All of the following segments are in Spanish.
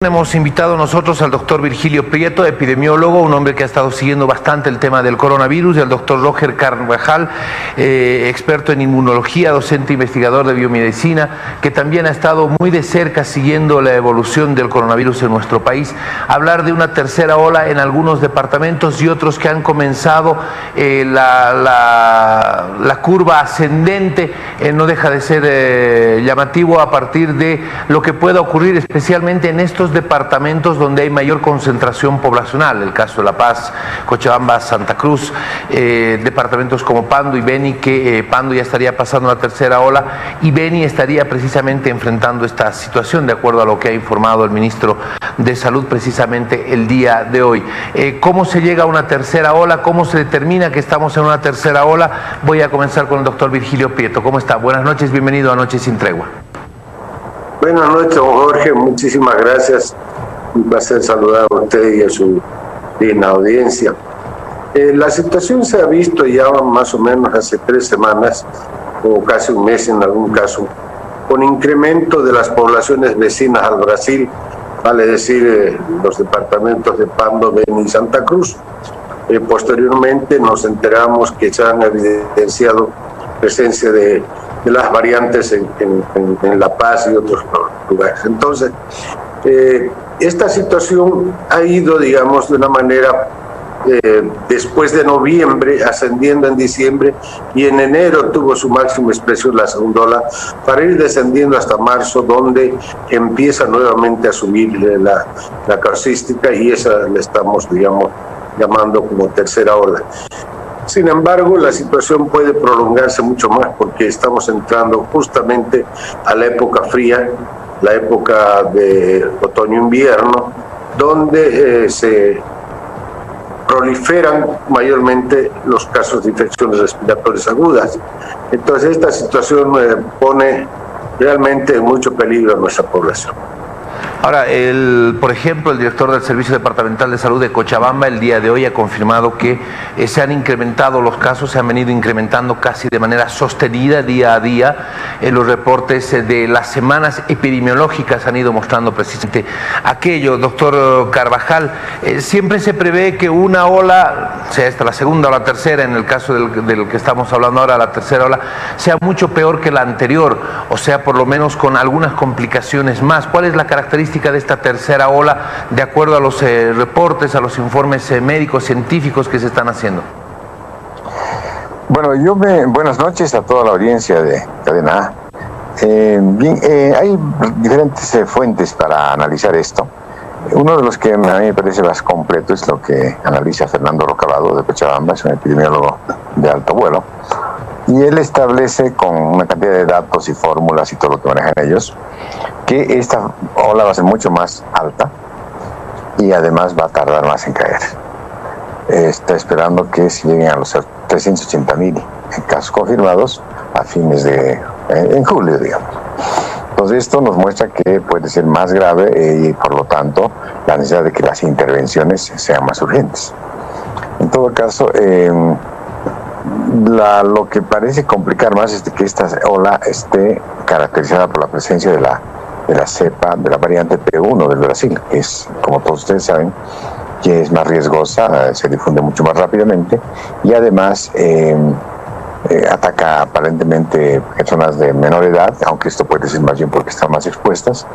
Hemos invitado nosotros al doctor Virgilio Prieto, epidemiólogo, un hombre que ha estado siguiendo bastante el tema del coronavirus, y al doctor Roger Carvajal, experto en inmunología, docente investigador de biomedicina, que también ha estado muy de cerca siguiendo la evolución del coronavirus en nuestro país. Hablar de una tercera ola en algunos departamentos y otros que han comenzado la curva ascendente, no deja de ser llamativo a partir de lo que pueda ocurrir especialmente en estos departamentos donde hay mayor concentración poblacional, el caso de La Paz, Cochabamba, Santa Cruz, departamentos como Pando y Beni, que Pando ya estaría pasando la tercera ola y Beni estaría precisamente enfrentando esta situación, de acuerdo a lo que ha informado el ministro de Salud precisamente el día de hoy. ¿Cómo se llega a una tercera ola? ¿Cómo se determina que estamos en una tercera ola? Voy a comenzar con el doctor Virgilio Prieto. ¿Cómo está? Buenas noches, bienvenido a Noches sin Tregua. Buenas noches, don Jorge, muchísimas gracias. Un placer saludar a usted y a su digna audiencia. La situación se ha visto ya más o menos hace 3 semanas, o casi un mes en algún caso, con incremento de las poblaciones vecinas al Brasil, vale decir los departamentos de Pando, Beni y Santa Cruz. Posteriormente nos enteramos que se han evidenciado presencia de las variantes en La Paz y otros lugares. Entonces, esta situación ha ido, digamos, de una manera, después de noviembre, ascendiendo en diciembre, y en enero tuvo su máxima expresión la segunda ola, para ir descendiendo hasta marzo, donde empieza nuevamente a subir la causística, y esa la estamos, digamos, llamando como tercera ola. Sin embargo, la situación puede prolongarse mucho más porque estamos entrando justamente a la época fría, la época de otoño-invierno, donde se proliferan mayormente los casos de infecciones respiratorias agudas. Entonces, esta situación pone realmente en mucho peligro a nuestra población. Ahora, por ejemplo, el director del Servicio Departamental de Salud de Cochabamba el día de hoy ha confirmado que se han incrementado los casos, se han venido incrementando casi de manera sostenida día a día. Los reportes de las semanas epidemiológicas han ido mostrando precisamente aquello. Doctor Carvajal, siempre se prevé que una ola, sea esta la segunda o la tercera, en el caso del que estamos hablando ahora, la tercera ola, sea mucho peor que la anterior, o sea, por lo menos con algunas complicaciones más. ¿Cuál es la característica de esta tercera ola, de acuerdo a los reportes, a los informes médicos, científicos que se están haciendo? Bueno, buenas noches a toda la audiencia de Cadena A. Hay diferentes fuentes para analizar esto. Uno de los que a mí me parece más completo es lo que analiza Fernando Rocabado de Cochabamba, es un epidemiólogo de alto vuelo, y él establece con una cantidad de datos y fórmulas y todo lo que manejan ellos, que esta ola va a ser mucho más alta y además va a tardar más en caer. Está esperando que se lleguen a los 380,000 casos confirmados a fines en julio, digamos. Entonces esto nos muestra que puede ser más grave y por lo tanto la necesidad de que las intervenciones sean más urgentes. En todo caso, lo que parece complicar más es que esta ola esté caracterizada por la presencia de la cepa, de la variante P1 del Brasil, que es, como todos ustedes saben, que es más riesgosa, se difunde mucho más rápidamente y además ataca aparentemente personas de menor edad, aunque esto puede ser más bien porque están más expuestas,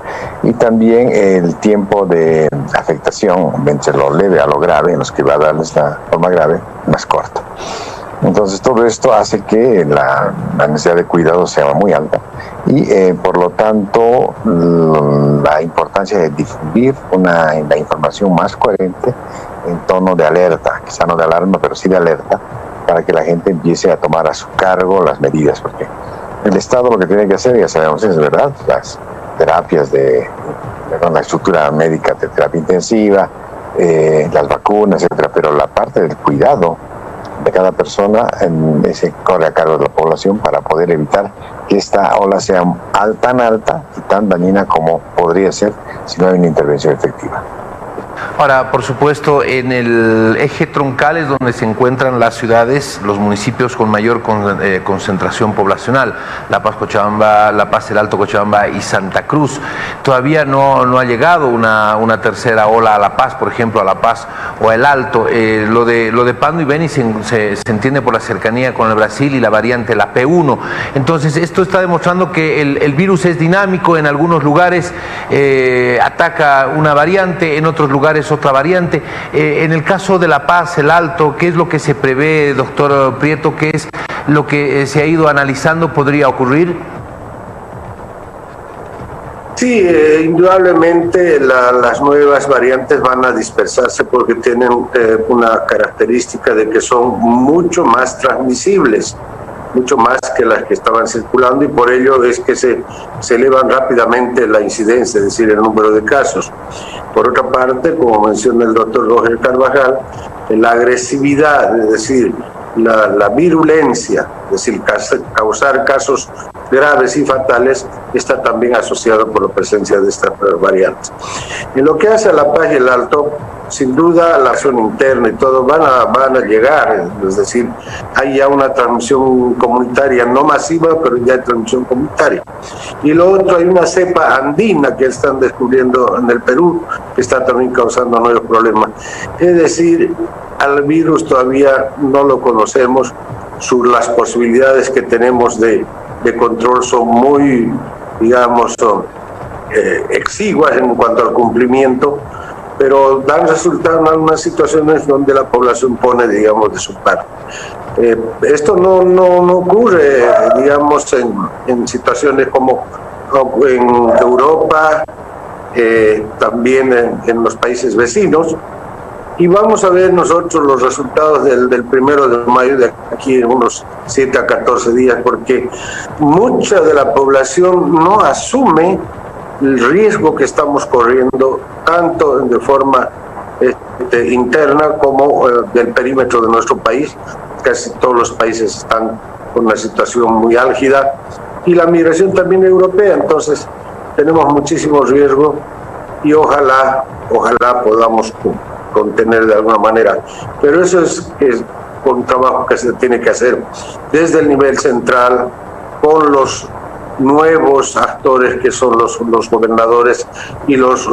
y también el tiempo de afectación entre lo leve a lo grave, en los que va a darles la forma grave, más corto. Entonces todo esto hace que la necesidad de cuidado sea muy alta y por lo tanto la importancia de difundir la información más coherente en tono de alerta, quizá no de alarma, pero sí de alerta, para que la gente empiece a tomar a su cargo las medidas, porque el Estado lo que tiene que hacer, ya sabemos, es verdad, las terapias la estructura médica de terapia intensiva, las vacunas, etcétera, pero la parte del cuidado de cada persona se corre a cargo de la población para poder evitar que esta ola sea tan alta y tan dañina como podría ser si no hay una intervención efectiva. Ahora, por supuesto, en el eje troncal es donde se encuentran las ciudades, los municipios con mayor concentración poblacional, La Paz, Cochabamba, La Paz, el Alto Cochabamba y Santa Cruz. Todavía no ha llegado una tercera ola a La Paz, por ejemplo, a La Paz o a El Alto. Lo de Pando y Beni se entiende por la cercanía con el Brasil y la variante, la P1. Entonces, esto está demostrando que el virus es dinámico. En algunos lugares ataca una variante, en otros lugares otra variante. En el caso de La Paz, el Alto, ¿qué es lo que se prevé, doctor Prieto? ¿Qué es lo que se ha ido analizando podría ocurrir? Sí, indudablemente las nuevas variantes van a dispersarse porque tienen una característica de que son mucho más transmisibles, mucho más que las que estaban circulando, y por ello es que se elevan rápidamente la incidencia, es decir, el número de casos. Por otra parte, como menciona el doctor Roger Carvajal, la agresividad, es decir, la virulencia, es decir, causar casos graves y fatales, está también asociado por la presencia de estas variantes. En lo que hace a La Paz y el Alto, sin duda la acción interna y todo van a llegar, es decir, hay ya una transmisión comunitaria, no masiva, pero ya hay transmisión comunitaria. Y lo otro, hay una cepa andina que están descubriendo en el Perú, que está también causando nuevos problemas. Es decir, al virus todavía no lo conocemos, las posibilidades que tenemos de control son muy, digamos, exiguas en cuanto al cumplimiento, pero dan resultado en algunas situaciones donde la población pone, digamos, de su parte. Esto no ocurre, digamos, en situaciones como en Europa, también en los países vecinos. Y vamos a ver nosotros los resultados del 1 de mayo, de aquí en unos 7 a 14 días, porque mucha de la población no asume el riesgo que estamos corriendo, tanto de forma interna como del perímetro de nuestro país. Casi todos los países están con una situación muy álgida, y la migración también europea. Entonces tenemos muchísimo riesgo y ojalá podamos contener de alguna manera, pero eso es un trabajo que se tiene que hacer desde el nivel central, con los nuevos actores que son los gobernadores y los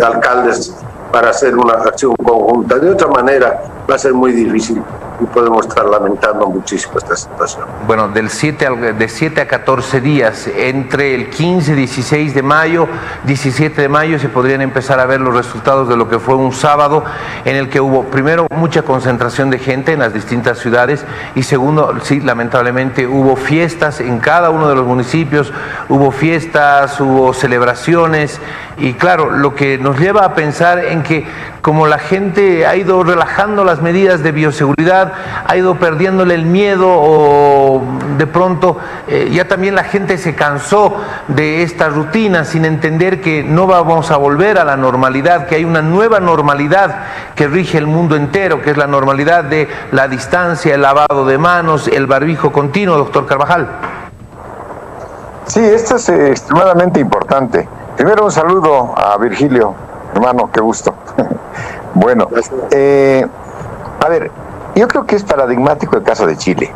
alcaldes, para hacer una acción conjunta. De otra manera va a ser muy difícil y podemos estar lamentando muchísimo esta situación. Bueno, de 7 a 14 días, entre el 15 y 16 de mayo, 17 de mayo, se podrían empezar a ver los resultados de lo que fue un sábado en el que hubo, primero, mucha concentración de gente en las distintas ciudades, y segundo, sí, lamentablemente hubo fiestas en cada uno de los municipios, hubo fiestas, hubo celebraciones, y claro, lo que nos lleva a pensar en que como la gente ha ido relajando las medidas de bioseguridad, ha ido perdiéndole el miedo, o de pronto ya también la gente se cansó de esta rutina, sin entender que no vamos a volver a la normalidad, que hay una nueva normalidad que rige el mundo entero, que es la normalidad de la distancia, el lavado de manos, el barbijo continuo, doctor Carvajal. Sí, esto es extremadamente importante. Primero un saludo a Virgilio, hermano, qué gusto. Bueno, a ver, yo creo que es paradigmático el caso de Chile.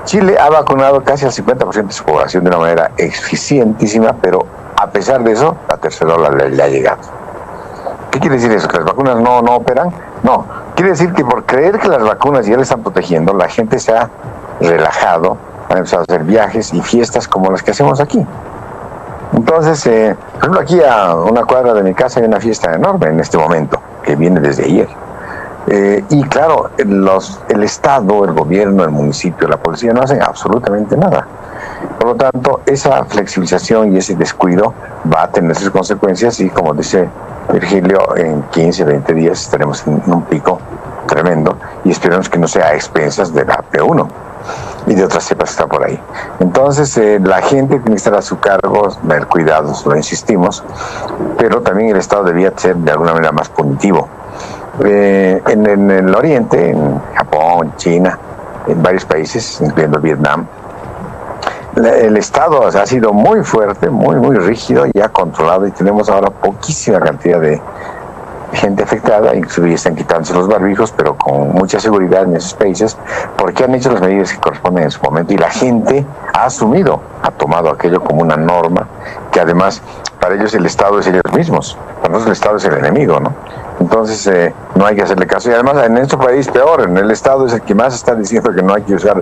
Chile ha vacunado casi al 50% de su población de una manera eficientísima, pero a pesar de eso, la tercera ola le ha llegado. ¿Qué quiere decir eso? ¿Que las vacunas no operan? No, quiere decir que por creer que las vacunas ya le están protegiendo, la gente se ha relajado, han empezado a hacer viajes y fiestas como las que hacemos aquí. Entonces, por ejemplo, aquí a una cuadra de mi casa hay una fiesta enorme en este momento, que viene desde ayer. Y claro, el Estado, el gobierno, el municipio, la policía no hacen absolutamente nada. Por lo tanto, esa flexibilización y ese descuido va a tener sus consecuencias, y como dice Virgilio, en 15, 20 días estaremos en un pico tremendo, y esperemos que no sea a expensas de la P1 y de otras cepas que están por ahí. Entonces, la gente tiene que estar a su cargo, ver cuidados, lo insistimos, pero también el Estado debía ser de alguna manera más punitivo. En el Oriente, en Japón, China, en varios países, incluyendo Vietnam, el Estado ha sido muy fuerte, muy rígido y ha controlado, y tenemos ahora poquísima cantidad de gente afectada, inclusive están quitándose los barbijos, pero con mucha seguridad en esos países, porque han hecho las medidas que corresponden en su momento y la gente ha asumido, ha tomado aquello como una norma, que además para ellos el Estado es ellos mismos, para nosotros el Estado es el enemigo, ¿no? Entonces no hay que hacerle caso, y además en nuestro país peor, en el Estado es el que más está diciendo que no hay que usar,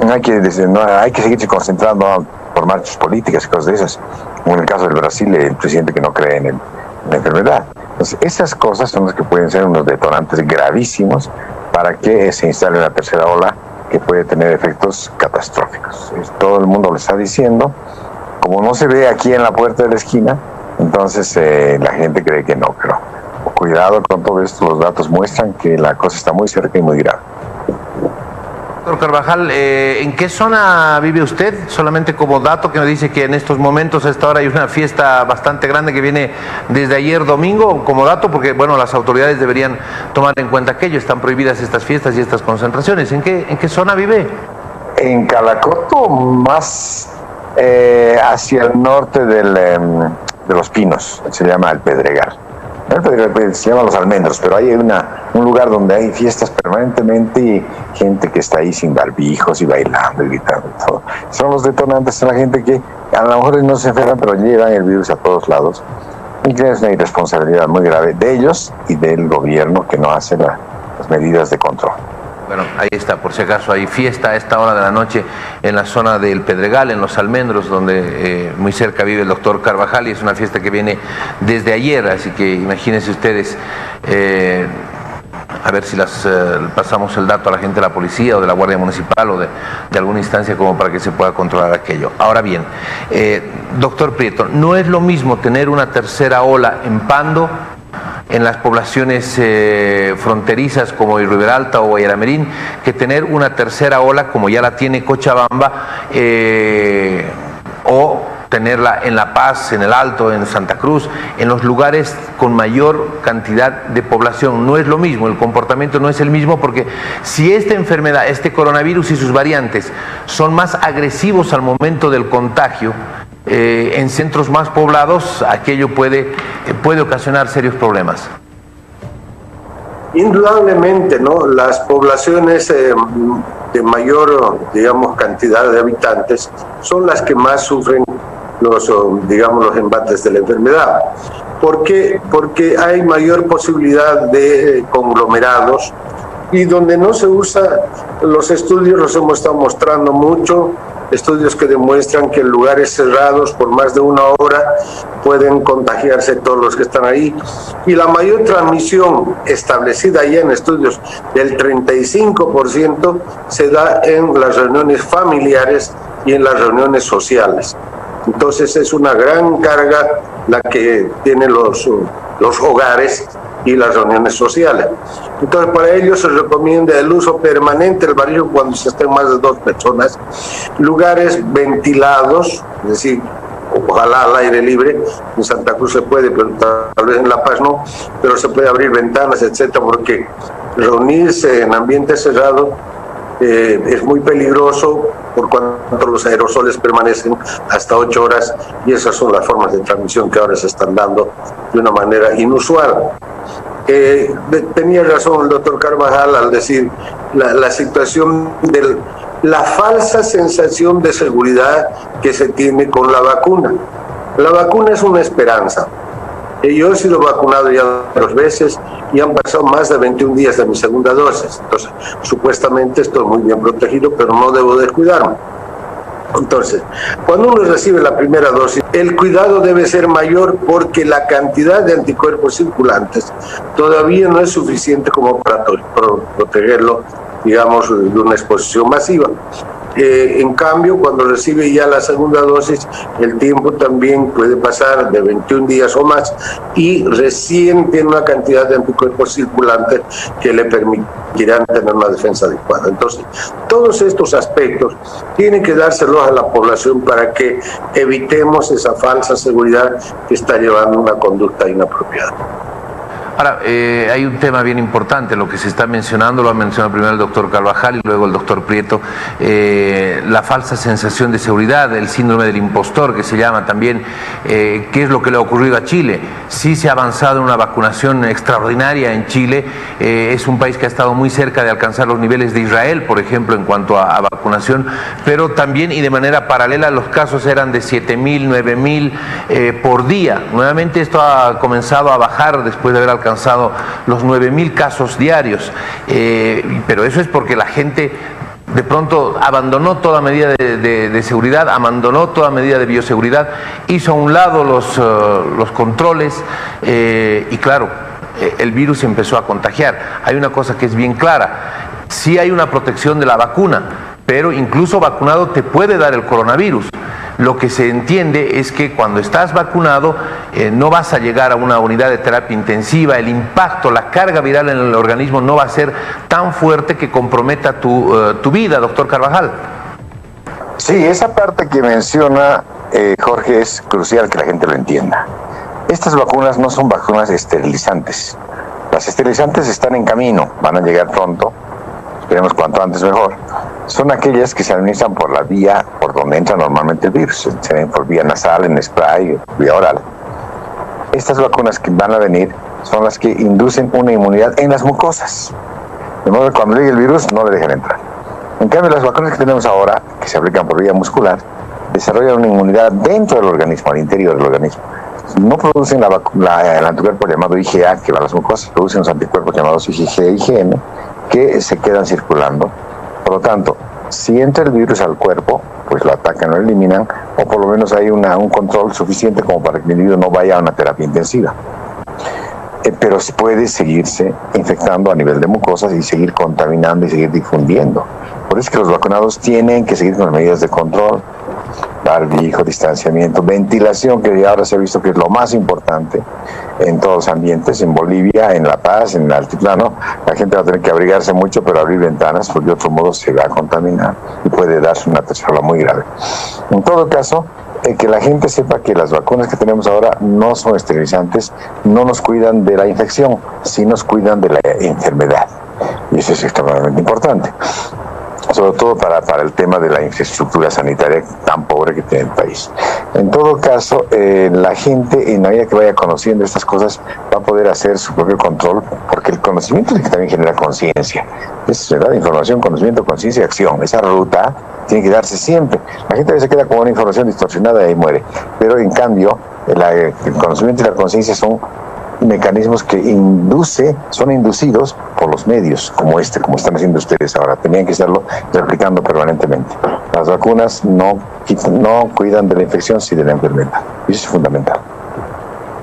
hay que seguirse concentrando por marchas políticas y cosas de esas, como en el caso del Brasil, el presidente que no cree en la enfermedad. Entonces esas cosas son las que pueden ser unos detonantes gravísimos para que se instale la tercera ola, que puede tener efectos catastróficos. Todo el mundo lo está diciendo, como no se ve aquí en la puerta de la esquina, entonces la gente cree que no, pero cuidado con todo esto, los datos muestran que la cosa está muy cerca y muy grave. Doctor Carvajal, ¿en qué zona vive usted? Solamente como dato que nos dice que en estos momentos, a esta hora, hay una fiesta bastante grande que viene desde ayer domingo, como dato, porque bueno, las autoridades deberían tomar en cuenta aquello, están prohibidas estas fiestas y estas concentraciones. ¿En qué zona vive? En Calacoto, más hacia el norte de Los Pinos, se llama el Pedregal. Se llama Los Almendros, pero hay un lugar donde hay fiestas permanentemente y gente que está ahí sin barbijos y bailando y gritando y todo. Son los detonantes, son la gente que a lo mejor no se enferman, pero llevan el virus a todos lados. Y que es una irresponsabilidad muy grave de ellos y del gobierno que no hace las medidas de control. Bueno, ahí está, por si acaso hay fiesta a esta hora de la noche en la zona del Pedregal, en Los Almendros, donde muy cerca vive el doctor Carvajal, y es una fiesta que viene desde ayer, así que imagínense ustedes, a ver si pasamos el dato a la gente de la policía o de la Guardia Municipal o de alguna instancia como para que se pueda controlar aquello. Ahora bien, doctor Prieto, no es lo mismo tener una tercera ola en Pando, en las poblaciones fronterizas como Riberalta o Guayaramerín, que tener una tercera ola como ya la tiene Cochabamba, o tenerla en La Paz, en el Alto, en Santa Cruz, en los lugares con mayor cantidad de población. No es lo mismo, el comportamiento no es el mismo, porque si esta enfermedad, este coronavirus y sus variantes son más agresivos al momento del contagio, en centros más poblados, aquello puede ocasionar serios problemas. Indudablemente, ¿no? Las poblaciones de mayor, digamos, cantidad de habitantes son las que más sufren los embates de la enfermedad. ¿Por qué? Porque hay mayor posibilidad de conglomerados, y donde no se usa, los estudios los hemos estado mostrando mucho, estudios que demuestran que en lugares cerrados por más de una hora pueden contagiarse todos los que están ahí, y la mayor transmisión establecida ya en estudios del 35% se da en las reuniones familiares y en las reuniones sociales. Entonces es una gran carga la que tienen los hogares y las reuniones sociales. Entonces para ello se recomienda el uso permanente del barbijo cuando se estén más de 2 personas, lugares ventilados, es decir, ojalá al aire libre. En Santa Cruz se puede, pero tal vez en La Paz no, pero se puede abrir ventanas, etcétera, porque reunirse en ambiente cerrado es muy peligroso, por cuanto los aerosoles permanecen hasta 8 horas, y esas son las formas de transmisión que ahora se están dando de una manera inusual. Tenía razón el doctor Carvajal al decir la situación de la falsa sensación de seguridad que se tiene con la vacuna. La vacuna es una esperanza. Yo he sido vacunado ya 2 veces y han pasado más de 21 días de mi segunda dosis. Entonces, supuestamente estoy muy bien protegido, pero no debo descuidarme. Entonces, cuando uno recibe la primera dosis, el cuidado debe ser mayor, porque la cantidad de anticuerpos circulantes todavía no es suficiente como para protegerlo, digamos, de una exposición masiva. En cambio, cuando recibe ya la segunda dosis, el tiempo también puede pasar de 21 días o más, y recién tiene una cantidad de anticuerpos circulantes que le permitirán tener una defensa adecuada. Entonces, todos estos aspectos tienen que dárselos a la población para que evitemos esa falsa seguridad que está llevando una conducta inapropiada. Ahora, hay un tema bien importante, lo que se está mencionando, lo ha mencionado primero el doctor Carvajal y luego el doctor Prieto, la falsa sensación de seguridad, el síndrome del impostor que se llama también, qué es lo que le ha ocurrido a Chile. Sí se ha avanzado en una vacunación extraordinaria en Chile, es un país que ha estado muy cerca de alcanzar los niveles de Israel, por ejemplo, en cuanto a vacunación, pero también y de manera paralela los casos eran de 7.000, 9.000 por día. Nuevamente esto ha comenzado a bajar después de haber alcanzado los 9.000 casos diarios, pero eso es porque la gente de pronto abandonó toda medida de seguridad, abandonó toda medida de bioseguridad, hizo a un lado los controles y claro, el virus empezó a contagiar. Hay una cosa que es bien clara, sí hay una protección de la vacuna, pero incluso vacunado te puede dar el coronavirus. Lo que se entiende es que cuando estás vacunado no vas a llegar a una unidad de terapia intensiva, el impacto, la carga viral en el organismo no va a ser tan fuerte que comprometa tu vida, doctor Carvajal. Sí, esa parte que menciona Jorge es crucial que la gente lo entienda. Estas vacunas no son vacunas esterilizantes. Las esterilizantes están en camino, van a llegar pronto, esperemos cuanto antes mejor. Son aquellas que se administran por la vía por donde entra normalmente el virus, se ven por vía nasal, en spray, vía oral. Estas vacunas que van a venir son las que inducen una inmunidad en las mucosas, de modo que cuando llegue el virus no le dejan entrar. En cambio, las vacunas que tenemos ahora, que se aplican por vía muscular, desarrollan una inmunidad dentro del organismo, al interior del organismo. No producen el anticuerpo llamado IgA que va a las mucosas, producen los anticuerpos llamados IgG e IgM que se quedan circulando. Por lo tanto, si entra el virus al cuerpo, pues lo atacan, lo eliminan, o por lo menos hay un control suficiente como para que el individuo no vaya a una terapia intensiva. Pero puede seguirse infectando a nivel de mucosas y seguir contaminando y seguir difundiendo. Por eso es que los vacunados tienen que seguir con las medidas de control, barbijo, distanciamiento, ventilación, que ahora se ha visto que es lo más importante en todos los ambientes. En Bolivia, en La Paz, en el altiplano, la gente va a tener que abrigarse mucho, pero abrir ventanas, porque de otro modo se va a contaminar y puede darse una tercera ola muy grave. En todo caso, que la gente sepa que las vacunas que tenemos ahora no son esterilizantes, no nos cuidan de la infección, sí nos cuidan de la enfermedad. Y eso es extremadamente importante, sobre todo para el tema de la infraestructura sanitaria tan pobre que tiene el país. En todo caso, la gente, en la medida que vaya conociendo estas cosas, va a poder hacer su propio control, porque el conocimiento es el que también genera conciencia. Es verdad, información, conocimiento, conciencia y acción. Esa ruta tiene que darse siempre. La gente a veces queda con una información distorsionada y ahí muere. Pero en cambio, el conocimiento y la conciencia son mecanismos que son inducidos por los medios, como están haciendo ustedes ahora. Tenían que estarlo replicando permanentemente. Las vacunas no cuidan de la infección, sino de la enfermedad. Y eso es fundamental.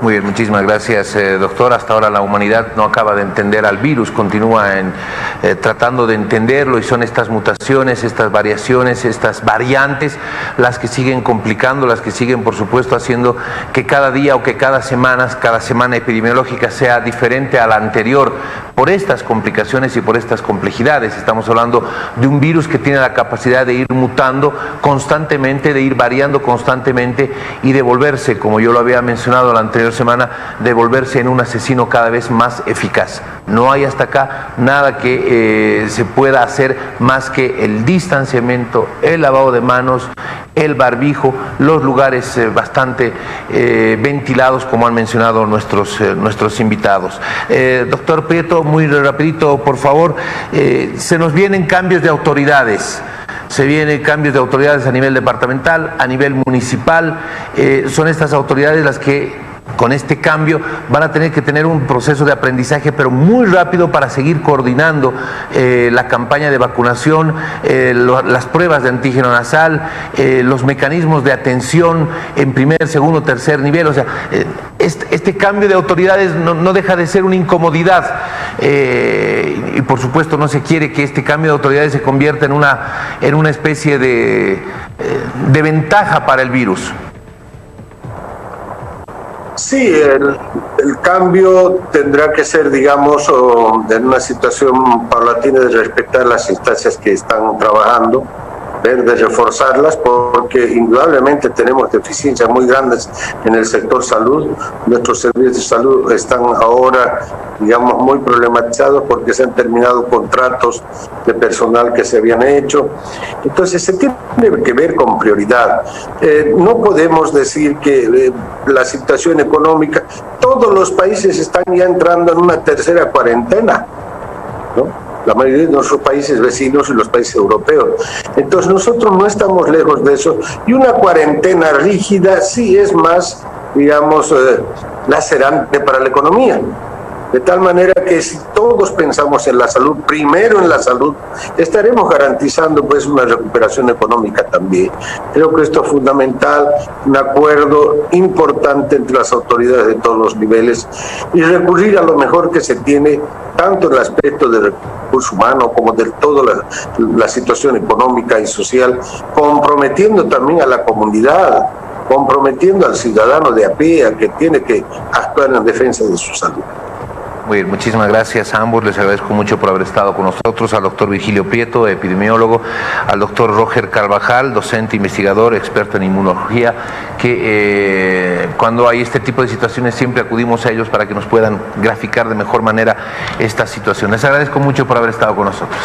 Muy bien, muchísimas gracias, doctor. Hasta ahora la humanidad no acaba de entender al virus, continúa tratando de entenderlo, y son estas mutaciones, estas variaciones, estas variantes las que siguen complicando, las que siguen, por supuesto, haciendo que cada día o que cada semana epidemiológica sea diferente a la anterior, por estas complicaciones y por estas complejidades. Estamos hablando de un virus que tiene la capacidad de ir mutando constantemente, de ir variando constantemente y de volverse, como yo lo había mencionado la anterior semana, de volverse en un asesino cada vez más eficaz. No hay hasta acá nada que se pueda hacer más que el distanciamiento, el lavado de manos, el barbijo, los lugares bastante ventilados, como han mencionado nuestros invitados. Doctor Prieto, muy rapidito, por favor, se nos vienen cambios de autoridades. Se vienen cambios de autoridades a nivel departamental, a nivel municipal. Son estas autoridades las que con este cambio van a tener que tener un proceso de aprendizaje, pero muy rápido, para seguir coordinando la campaña de vacunación, las pruebas de antígeno nasal, los mecanismos de atención en primer, segundo, tercer nivel. O sea, este cambio de autoridades no deja de ser una incomodidad, y por supuesto no se quiere que este cambio de autoridades se convierta en una especie de ventaja para el virus. Sí, el cambio tendrá que ser, digamos, en una situación paulatina de respetar las instancias que están trabajando. ver de reforzarlas, porque indudablemente tenemos deficiencias muy grandes en el sector salud. Nuestros servicios de salud están ahora, digamos, muy problematizados porque se han terminado contratos de personal que se habían hecho. Entonces se tiene que ver con prioridad. No podemos decir que la situación económica, todos los países están ya entrando en una tercera cuarentena, ¿no? La mayoría de nuestros países vecinos y los países europeos. Entonces nosotros no estamos lejos de eso, y una cuarentena rígida sí es más, digamos, lacerante para la economía. De tal manera que si todos pensamos en la salud, primero en la salud, estaremos garantizando pues una recuperación económica también. Creo que esto es fundamental, un acuerdo importante entre las autoridades de todos los niveles y recurrir a lo mejor que se tiene tanto en el aspecto del recurso humano como de toda la situación económica y social, comprometiendo también a la comunidad, comprometiendo al ciudadano de a pie, a que tiene que actuar en defensa de su salud. Muy bien, muchísimas gracias a ambos, les agradezco mucho por haber estado con nosotros, al doctor Virgilio Prieto, epidemiólogo, al doctor Roger Carvajal, docente, investigador, experto en inmunología, que cuando hay este tipo de situaciones siempre acudimos a ellos para que nos puedan graficar de mejor manera esta situación. Les agradezco mucho por haber estado con nosotros.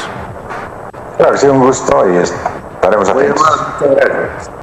Claro, ha sido un gusto y estaremos atentos. Muchas gracias.